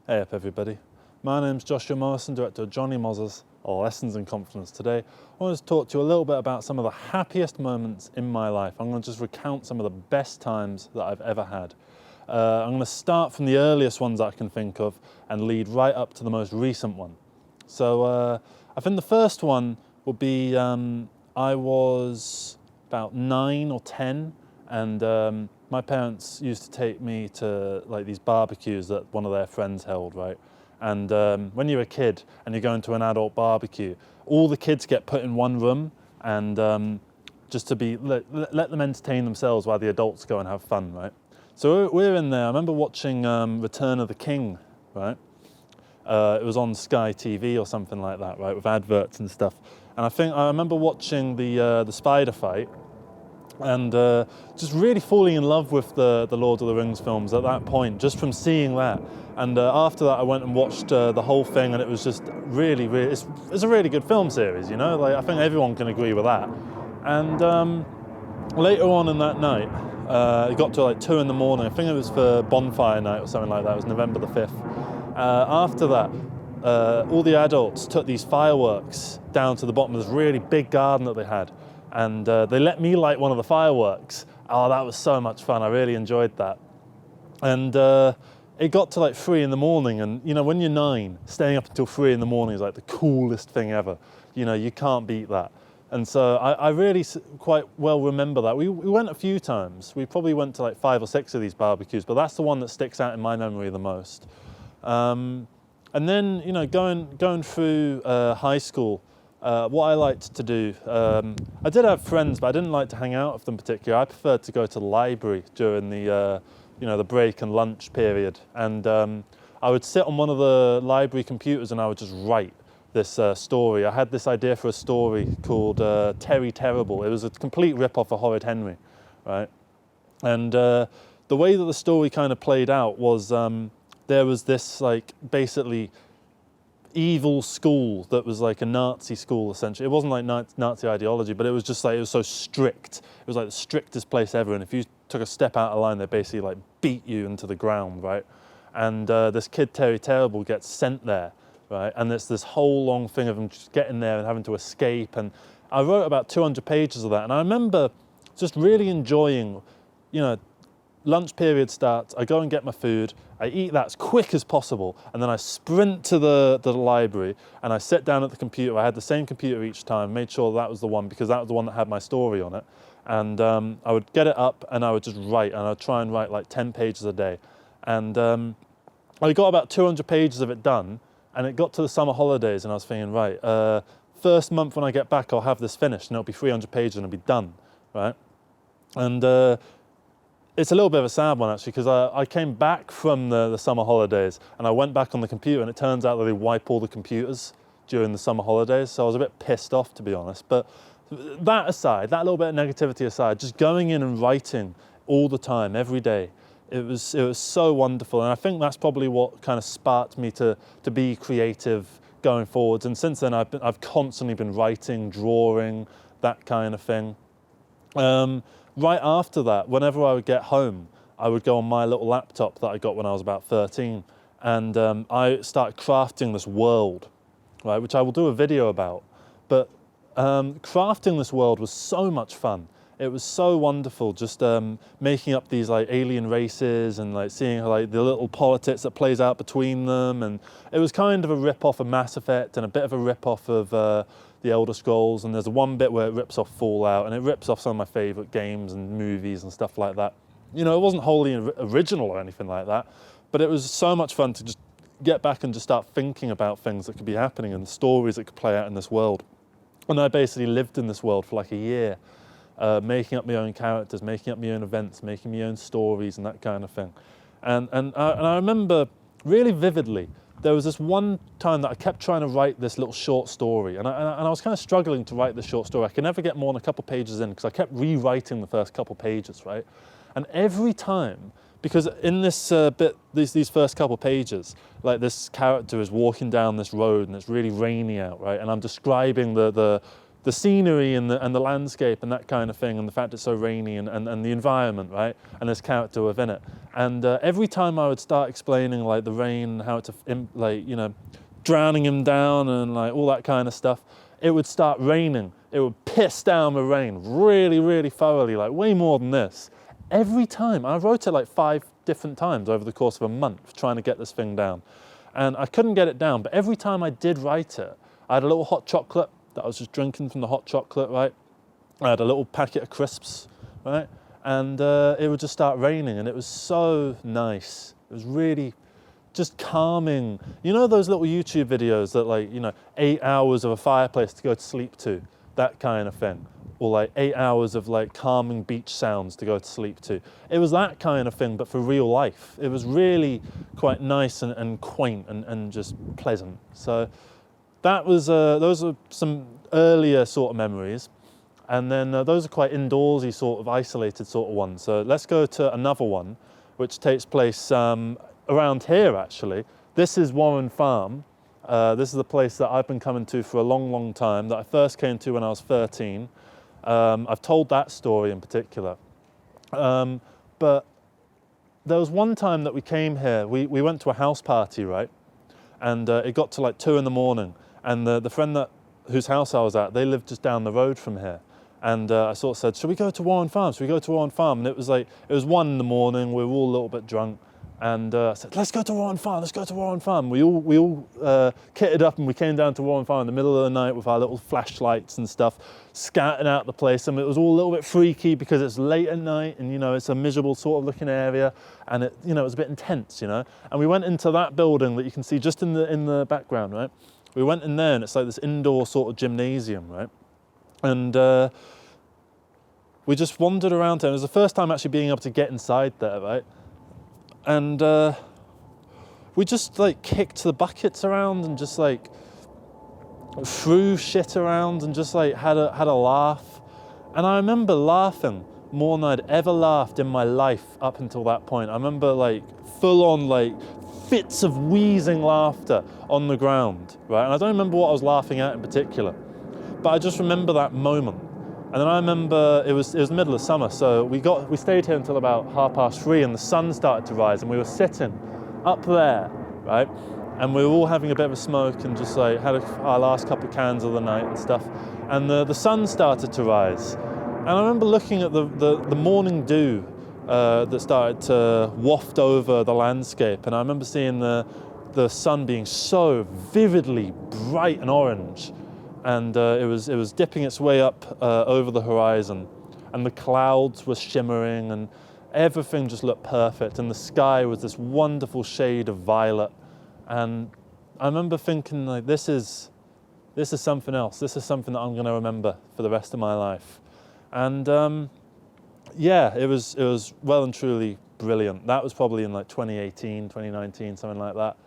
Hey up everybody, my name's Joshua Morrison, director of Johnny Moz's Lessons in Confidence. Today I want to talk to you a little bit about some of the happiest moments in my life. I'm going to just recount some of the best times that I've ever had. I'm going to start from the earliest ones that I can think of and lead right up to the most recent one. So I think the first one would be I was about 9 or 10 and my parents used to take me to like these barbecues that one of their friends held, right? And when you're a kid and you're going to an adult barbecue, all the kids get put in one room and just to be let them entertain themselves while the adults go and have fun, right? So we're in there. I remember watching Return of the King, right? It was on Sky TV or something like that, right, with adverts and stuff. And I remember watching the spider fight. And just really falling in love with the Lord of the Rings films at that point, just from seeing that. And after that, I went and watched the whole thing, and it was just really, it's a really good film series, you know? Like, I think everyone can agree with that. And later on in that night, it got to like 2 in the morning. I think it was for bonfire night or something like that. It was November the 5th. After that, all the adults took these fireworks down to the bottom of this really big garden that they had. And they let me light one of the fireworks. Oh, that was so much fun. I really enjoyed that. And it got to like 3 in the morning. And, you know, when you're 9, staying up until 3 in the morning is like the coolest thing ever. You know, you can't beat that. And so I really quite well remember that. We went a few times. We probably went to like 5 or 6 of these barbecues, but that's the one that sticks out in my memory the most. And then, you know, going through high school, what I liked to do, I did have friends, but I didn't like to hang out with them particularly. I preferred to go to the library during the, you know, the break and lunch period. And I would sit on one of the library computers and I would just write this story. I had this idea for a story called Terry Terrible. It was a complete rip-off of Horrid Henry, right? And the way that the story kind of played out was there was this, like, basically evil school that was like a Nazi school essentially. It wasn't like Nazi ideology, but it was just like, it was so strict. It was like the strictest place ever, and if you took a step out of line, they basically like beat you into the ground, right? And this kid Terry Terrible gets sent there, right? And it's this whole long thing of him just getting there and having to escape. And I wrote about 200 pages of that, and I remember just really enjoying, you know, lunch period starts, I go and get my food, I eat that as quick as possible, and then I sprint to the library and I sit down at the computer. I had the same computer each time, made sure that was the one because that was the one that had my story on it. And I would get it up and I would just write, and I'd try and write like 10 pages a day. And I got about 200 pages of it done, and it got to the summer holidays and I was thinking, right, first month when I get back I'll have this finished and it'll be 300 pages and it'll be done, right? And it's a little bit of a sad one actually, because I came back from the summer holidays and I went back on the computer, and it turns out that they wipe all the computers during the summer holidays, so I was a bit pissed off, to be honest. But that aside, that little bit of negativity aside, just going in and writing all the time, every day, it was so wonderful. And I think that's probably what kind of sparked me to be creative going forwards. And since then I've constantly been writing, drawing, that kind of thing. Right after that, whenever I would get home, I would go on my little laptop that I got when I was about 13, and I started crafting this world, right, which I will do a video about. But crafting this world was so much fun. It was so wonderful, just making up these like alien races and like seeing like the little politics that plays out between them. And it was kind of a rip-off of Mass Effect and a bit of a rip-off of the Elder Scrolls. And there's one bit where it rips off Fallout, and it rips off some of my favorite games and movies and stuff like that. You know, it wasn't wholly original or anything like that, but it was so much fun to just get back and just start thinking about things that could be happening and the stories that could play out in this world. And I basically lived in this world for like a year. Making up my own characters, making up my own events, making my own stories and that kind of thing. And I remember really vividly, there was this one time that I kept trying to write this little short story, and I was kind of struggling to write this short story. I could never get more than a couple pages in because I kept rewriting the first couple pages, right? And every time, because in this bit, these first couple pages, like this character is walking down this road and it's really rainy out, right? And I'm describing the the scenery and the landscape and that kind of thing, and the fact it's so rainy, and the environment, right? And there's character within it. And every time I would start explaining like the rain, how it's like, you know, drowning him down and like all that kind of stuff, it would start raining. It would piss down with rain really, really thoroughly, like way more than this. Every time. I wrote it like 5 different times over the course of a month trying to get this thing down. And I couldn't get it down, but every time I did write it, I had a little hot chocolate that I was just drinking from the hot chocolate, right? I had a little packet of crisps, right? And it would just start raining, and it was so nice. It was really just calming. You know those little YouTube videos that, like, you know, 8 hours of a fireplace to go to sleep to, that kind of thing. Or like 8 hours of like calming beach sounds to go to sleep to. It was that kind of thing, but for real life. It was really quite nice and quaint and just pleasant. So that was, those are some earlier sort of memories. And then those are quite indoorsy, sort of isolated sort of ones. So let's go to another one, which takes place around here actually. This is Warren Farm. This is a place that I've been coming to for a long, long time, that I first came to when I was 13. I've told that story in particular. But there was one time that we came here, we went to a house party, right? And it got to like 2 in the morning. And the friend whose house I was at, they lived just down the road from here. And I sort of said, should we go to Warren Farm? Should we go to Warren Farm? And it was 1 in the morning, we were all a little bit drunk. And I said, let's go to Warren Farm, let's go to Warren Farm. We all kitted up and we came down to Warren Farm in the middle of the night with our little flashlights and stuff, scouting out the place. And it was all a little bit freaky because it's late at night and, you know, it's a miserable sort of looking area. And it, you know, it was a bit intense, you know. And we went into that building that you can see just in the background, right? We went in there and it's like this indoor sort of gymnasium, right? And we just wandered around there. It was the first time actually being able to get inside there, right? And we just like kicked the buckets around and just like threw shit around and just like had a laugh. And I remember laughing more than I'd ever laughed in my life up until that point. I remember like full on like fits of wheezing laughter on the ground, right? And I don't remember what I was laughing at in particular, but I just remember that moment. And then I remember it was the middle of summer, so we stayed here until about 3:30, and the sun started to rise, and we were sitting up there, right? And we were all having a bit of a smoke and just like had our last couple of cans of the night and stuff. And the sun started to rise, and I remember looking at the morning dew that started to waft over the landscape, and I remember seeing the sun being so vividly bright and orange. And it was dipping its way up over the horizon, and the clouds were shimmering, and everything just looked perfect, and the sky was this wonderful shade of violet. And I remember thinking, like, this is something else. This is something that I'm going to remember for the rest of my life. And yeah, it was well and truly brilliant. That was probably in like 2018, 2019, something like that.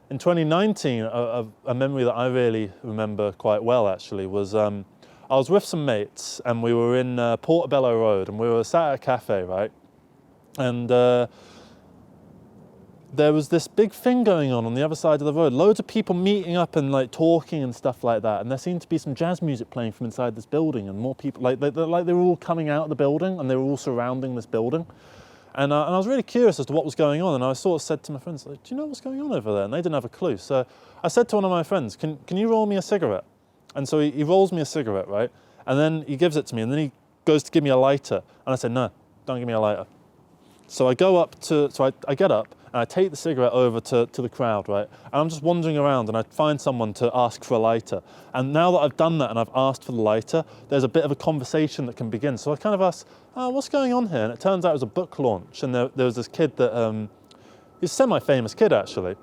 In 2019, a memory that I really remember quite well actually was I was with some mates and we were in Portobello Road and we were sat at a cafe, right? And there was this big thing going on the other side of the road. Loads of people meeting up and like talking and stuff like that. And there seemed to be some jazz music playing from inside this building, and more people, like they were all coming out of the building and they were all surrounding this building. And I was really curious as to what was going on, and I sort of said to my friends, like, do you know what's going on over there? And they didn't have a clue. So I said to one of my friends, can you roll me a cigarette? And so he rolls me a cigarette, right? And then he gives it to me, and then he goes to give me a lighter. And I said, no, don't give me a lighter. So I go up I get up, and I take the cigarette over to the crowd, right? And I'm just wandering around, and I find someone to ask for a lighter. And now that I've done that and I've asked for the lighter, there's a bit of a conversation that can begin. So I kind of asked, oh, what's going on here? And it turns out it was a book launch, and there was this kid that, he's a semi-famous kid actually,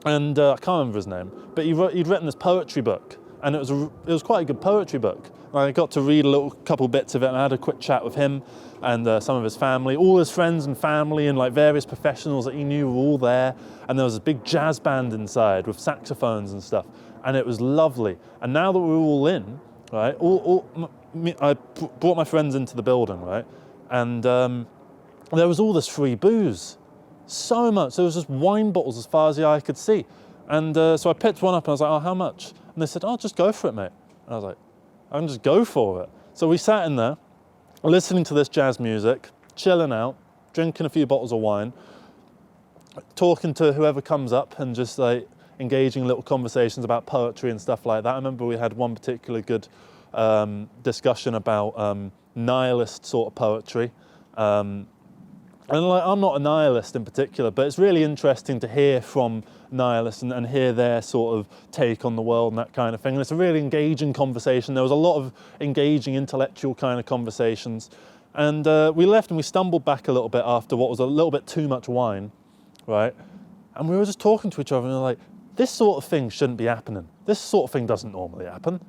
and I can't remember his name, but he'd written this poetry book, and it was quite a good poetry book. And I got to read a couple bits of it, and I had a quick chat with him and some of his family. All his friends and family and like various professionals that he knew were all there, and there was a big jazz band inside with saxophones and stuff, and it was lovely. And now that we're all in, right, I brought my friends into the building, right, and there was all this free booze, so much. There was just wine bottles as far as the eye could see. And so I picked one up and I was like, oh, how much? And they said, oh, just go for it, mate. And I was like, I can just go for it. So we sat in there, listening to this jazz music, chilling out, drinking a few bottles of wine, talking to whoever comes up and just like engaging in little conversations about poetry and stuff like that. I remember we had one particularly good discussion about nihilist sort of poetry. And like, I'm not a nihilist in particular, but it's really interesting to hear from nihilists and hear their sort of take on the world and that kind of thing. And it's a really engaging conversation. There was a lot of engaging intellectual kind of conversations. And we left and we stumbled back a little bit after what was a little bit too much wine, right? And we were just talking to each other and we were like, this sort of thing shouldn't be happening. This sort of thing doesn't normally happen.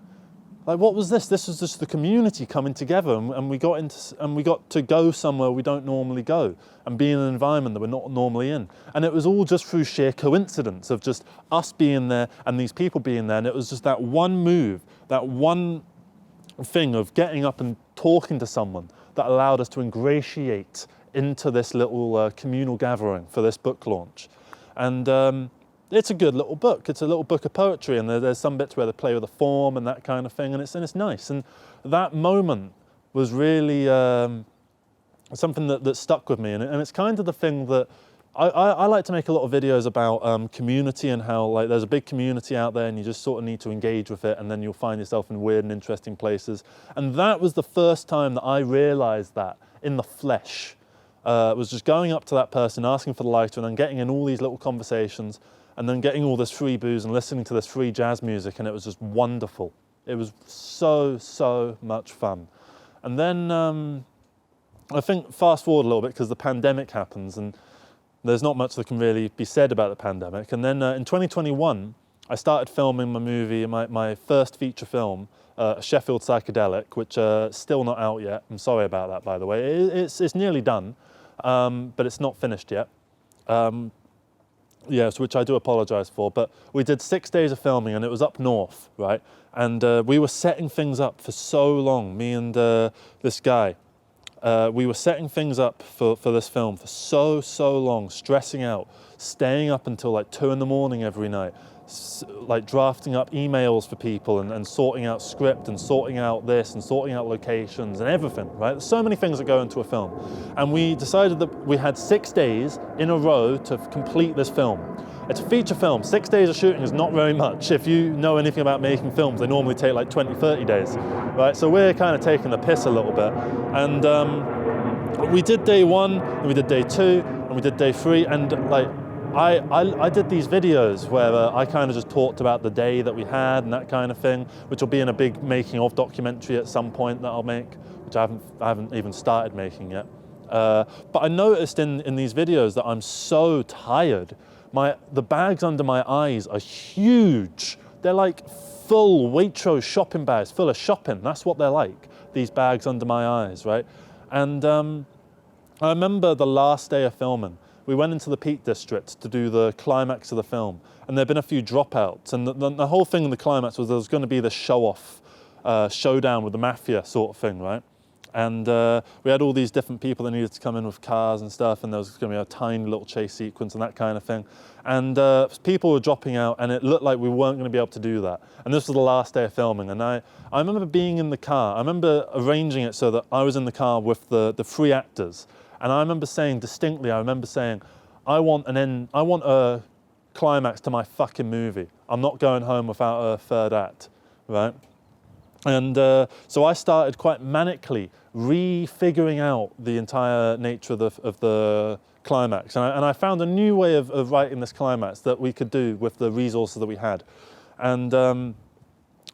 Like, what was this? This was just the community coming together, and we got to go somewhere we don't normally go, and be in an environment that we're not normally in. And it was all just through sheer coincidence of just us being there and these people being there. And it was just that one move, that one thing of getting up and talking to someone that allowed us to ingratiate into this little communal gathering for this book launch. And it's a good little book. It's a little book of poetry, and there's some bits where they play with the form and that kind of thing, and it's nice. And that moment was really something that stuck with me, and it's kind of the thing that I like to make a lot of videos about community and how like there's a big community out there, and you just sort of need to engage with it, and then you'll find yourself in weird and interesting places. And that was the first time that I realised that in the flesh. Was just going up to that person, asking for the lighter, and then getting in all these little conversations, and then getting all this free booze and listening to this free jazz music, and it was just wonderful. It was so much fun. And then I think fast forward a little bit, because the pandemic happens, and there's not much that can really be said about the pandemic. And then in 2021, I started filming my movie, my first feature film, a Sheffield psychedelic, which still not out yet. I'm sorry about that, by the way. It's nearly done, but it's not finished yet. Yes, which I do apologise for, but we did 6 days of filming, and it was up north, right? And we were setting things up for so long, me and this guy. We were setting things up for this film for so long, stressing out, staying up until like 2 in the morning every night, like drafting up emails for people and sorting out script and sorting out this and sorting out locations and everything, right? There's so many things that go into a film. And we decided that we had 6 days in a row to complete this film. It's a feature film. 6 days of shooting is not very much. If you know anything about making films, they normally take like 20, 30 days, right? So we're kind of taking the piss a little bit. And we did day 1, and we did day 2, and we did day 3, and like, I did these videos where I kind of just talked about the day that we had and that kind of thing, which will be in a big making of documentary at some point that I'll make, which I haven't even started making yet. But I noticed in these videos that I'm so tired. The bags under my eyes are huge. They're like full Waitrose shopping bags, full of shopping. That's what they're like, these bags under my eyes, right? And I remember the last day of filming, we went into the Peak District to do the climax of the film, and there'd been a few dropouts, and the whole thing in the climax was there was going to be this show-off, showdown with the mafia sort of thing, right? And we had all these different people that needed to come in with cars and stuff, and there was going to be a tiny little chase sequence and that kind of thing. And people were dropping out, and it looked like we weren't going to be able to do that. And this was the last day of filming, and I remember being in the car. I remember arranging it so that I was in the car with the 3 actors. And I remember saying distinctly, I want a climax to my fucking movie. I'm not going home without a third act, right? And so I started quite manically refiguring out the entire nature of the climax. And I found a new way of writing this climax that we could do with the resources that we had. And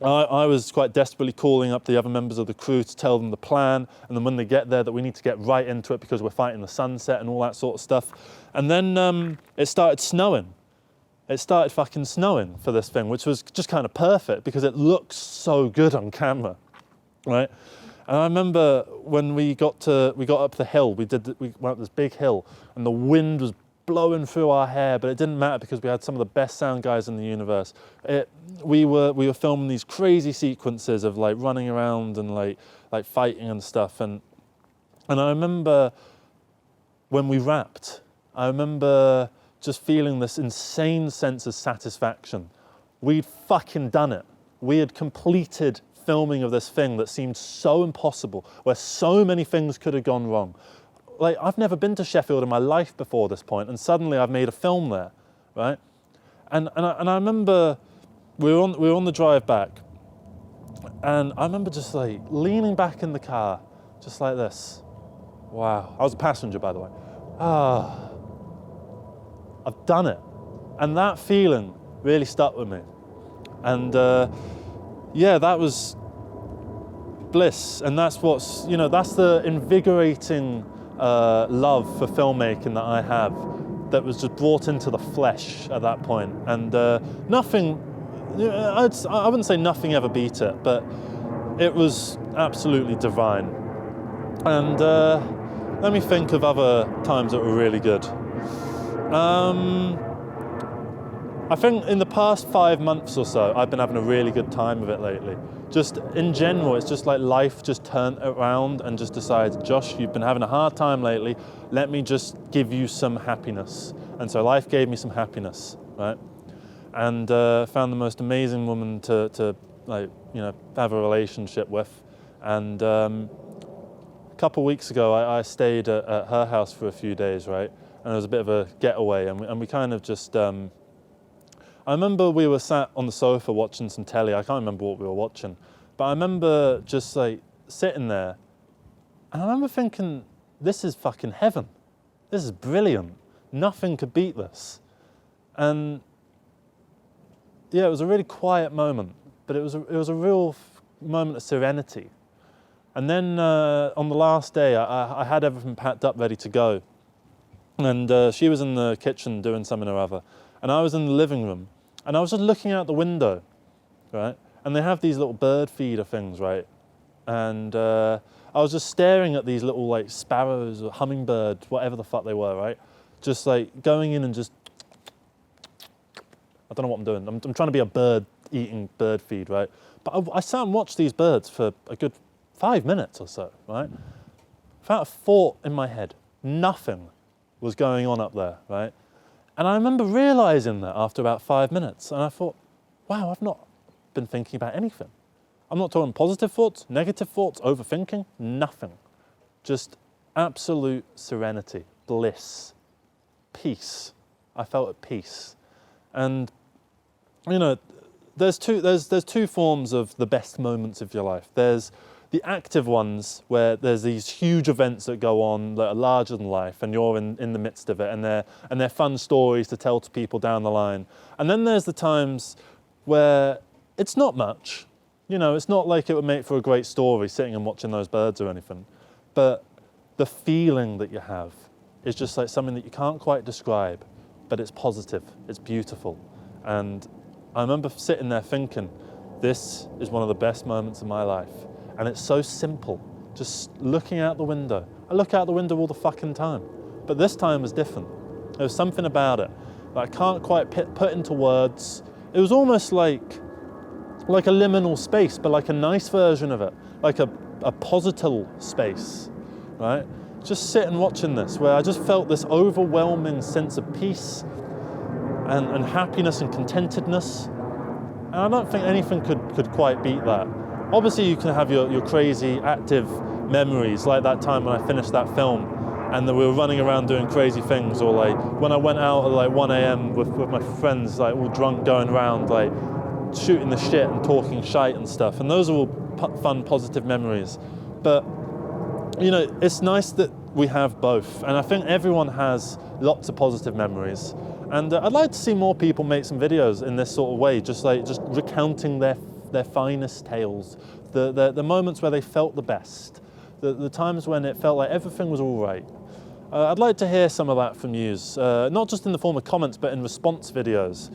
I was quite desperately calling up the other members of the crew to tell them the plan, and then when they get there that we need to get right into it because we're fighting the sunset and all that sort of stuff. And then it started snowing. It started fucking snowing for this thing, which was just kind of perfect because it looks so good on camera, right? And I remember when we got up the hill, we went up this big hill, and the wind was blowing through our hair, but it didn't matter because we had some of the best sound guys in the universe. We were filming these crazy sequences of like running around and like fighting and stuff. And I remember when we wrapped, I remember just feeling this insane sense of satisfaction. We'd fucking done it. We had completed filming of this thing that seemed so impossible, where so many things could have gone wrong. Like, I've never been to Sheffield in my life before this point, and suddenly I've made a film there, right? And I remember we were on the drive back, and I remember just like leaning back in the car, just like this. Wow. I was a passenger, by the way. Ah, I've done it. And that feeling really stuck with me. And yeah, that was bliss. And that's what's, you know, that's the invigorating love for filmmaking that I have, that was just brought into the flesh at that point. And nothing, I wouldn't say nothing ever beat it, but it was absolutely divine. And let me think of other times that were really good. I think in the past 5 months or so, I've been having a really good time with it lately. Just in general, it's just like life just turned around and just decided, Josh, you've been having a hard time lately. Let me just give you some happiness. And so life gave me some happiness, right? And found the most amazing woman to like, you know, have a relationship with. And a couple of weeks ago, I stayed at her house for a few days, right? And it was a bit of a getaway, and we kind of just, I remember we were sat on the sofa watching some telly. I can't remember what we were watching, but I remember just like sitting there, and I remember thinking, this is fucking heaven. This is brilliant. Nothing could beat this. And yeah, it was a really quiet moment, but it was a real moment of serenity. And then on the last day, I had everything packed up, ready to go. And she was in the kitchen doing something or other. And I was in the living room. And I was just looking out the window, right? And they have these little bird feeder things, right? And I was just staring at these little like sparrows or hummingbirds, whatever the fuck they were, right? Just like going in and just, I don't know what I'm doing. I'm trying to be a bird eating bird feed, right? But I sat and watched these birds for a good 5 minutes or so, right? Without a thought in my head. Nothing was going on up there, right? And I remember realizing that after about 5 minutes, and I thought, wow, I've not been thinking about anything. I'm not talking positive thoughts, negative thoughts, overthinking, nothing. Just absolute serenity, bliss, peace. I felt at peace. And, you know, there's two forms of the best moments of your life. There's the active ones where there's these huge events that go on that are larger than life, and you're in the midst of it, and they're fun stories to tell to people down the line. And then there's the times where it's not much. You know, it's not like it would make for a great story sitting and watching those birds or anything. But the feeling that you have is just like something that you can't quite describe, but it's positive, it's beautiful. And I remember sitting there thinking, this is one of the best moments of my life. And it's so simple, just looking out the window. I look out the window all the fucking time, but this time was different. There was something about it that I can't quite put into words. It was almost like a liminal space, but like a nice version of it, like a posital space, right? Just sitting watching this, where I just felt this overwhelming sense of peace and happiness and contentedness. And I don't think anything could quite beat that. Obviously, you can have your crazy, active memories, like that time when I finished that film and then we were running around doing crazy things, or like when I went out at like 1 a.m. with my friends, like all drunk, going around, like shooting the shit and talking shite and stuff. And those are all fun, positive memories. But, you know, it's nice that we have both. And I think everyone has lots of positive memories. And I'd like to see more people make some videos in this sort of way, just recounting their finest tales, the moments where they felt the best, the times when it felt like everything was all right. I'd like to hear some of that from you, not just in the form of comments, but in response videos.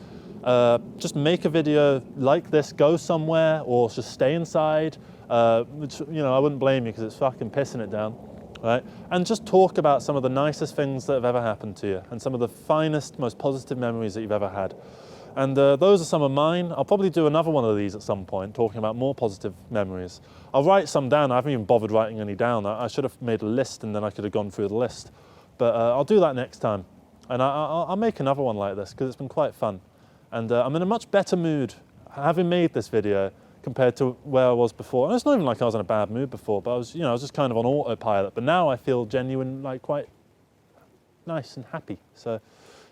Just make a video like this, go somewhere, or just stay inside, which, you know, I wouldn't blame you because it's fucking pissing it down, right? And just talk about some of the nicest things that have ever happened to you and some of the finest, most positive memories that you've ever had. And those are some of mine. I'll probably do another one of these at some point, talking about more positive memories. I'll write some down. I haven't even bothered writing any down. I should have made a list and then I could have gone through the list. But I'll do that next time. And I'll make another one like this because it's been quite fun. And I'm in a much better mood having made this video, compared to where I was before. And it's not even like I was in a bad mood before, but I was just kind of on autopilot. But now I feel genuine, like quite nice and happy. So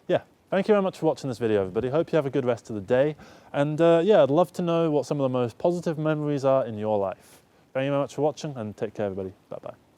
yeah, thank you very much for watching this video, everybody. Hope you have a good rest of the day. And yeah, I'd love to know what some of the most positive memories are in your life. Thank you very much for watching, and take care, everybody. Bye-bye.